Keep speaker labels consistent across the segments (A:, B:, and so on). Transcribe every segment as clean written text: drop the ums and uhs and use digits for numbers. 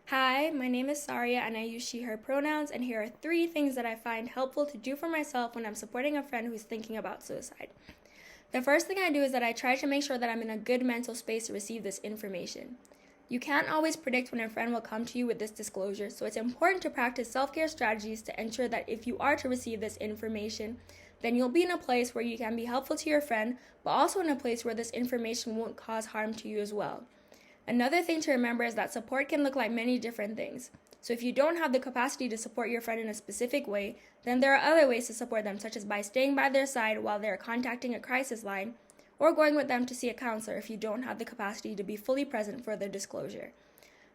A: Hi, my name is Saria and I use she, her pronouns, and here are 3 things that I find helpful to do for myself when I'm supporting a friend who's thinking about suicide. The first thing I do is that I try to make sure that I'm in a good mental space to receive this information. You can't always predict when a friend will come to you with this disclosure, so it's important to practice self-care strategies to ensure that if you are to receive this information, then you'll be in a place where you can be helpful to your friend, but also in a place where this information won't cause harm to you as well. Another thing to remember is that support can look like many different things. So if you don't have the capacity to support your friend in a specific way, then there are other ways to support them, such as by staying by their side while they're contacting a crisis line, or going with them to see a counselor if you don't have the capacity to be fully present for their disclosure.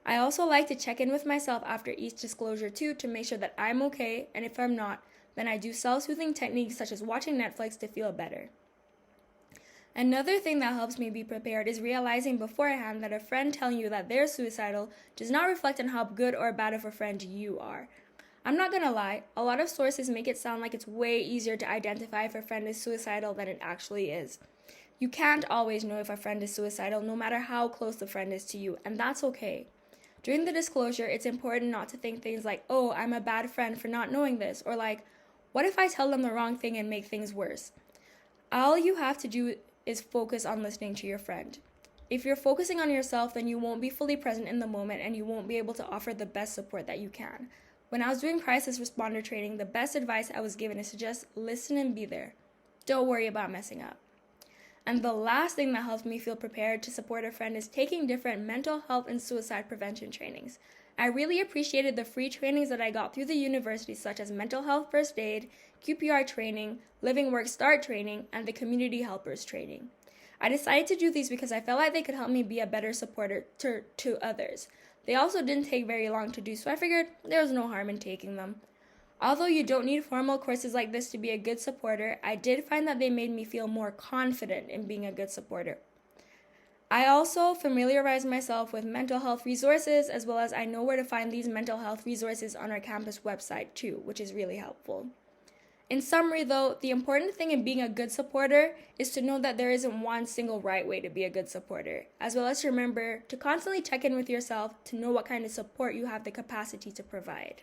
A: I also like to check in with myself after each disclosure too to make sure that I'm okay, and if I'm not, then I do self-soothing techniques such as watching Netflix to feel better. Another thing that helps me be prepared is realizing beforehand that a friend telling you that they're suicidal does not reflect on how good or bad of a friend you are. I'm not gonna lie, a lot of sources make it sound like it's way easier to identify if a friend is suicidal than it actually is. You can't always know if a friend is suicidal no matter how close the friend is to you, and that's okay. During the disclosure, it's important not to think things like, oh, I'm a bad friend for not knowing this, or like, what if I tell them the wrong thing and make things worse? All you have to do is focus on listening to your friend. If you're focusing on yourself, then you won't be fully present in the moment and you won't be able to offer the best support that you can. When I was doing crisis responder training, the best advice I was given is to just listen and be there. Don't worry about messing up. And the last thing that helps me feel prepared to support a friend is taking different mental health and suicide prevention trainings. I really appreciated the free trainings that I got through the university, such as mental health first aid, QPR training, living work start training, and the community helpers training. I decided to do these because I felt like they could help me be a better supporter to others. They also didn't take very long to do, so I figured there was no harm in taking them. Although you don't need formal courses like this to be a good supporter, I did find that they made me feel more confident in being a good supporter. I also familiarized myself with mental health resources, as well as I know where to find these mental health resources on our campus website too, which is really helpful. In summary though, the important thing in being a good supporter is to know that there isn't one single right way to be a good supporter, as well as to remember to constantly check in with yourself to know what kind of support you have the capacity to provide.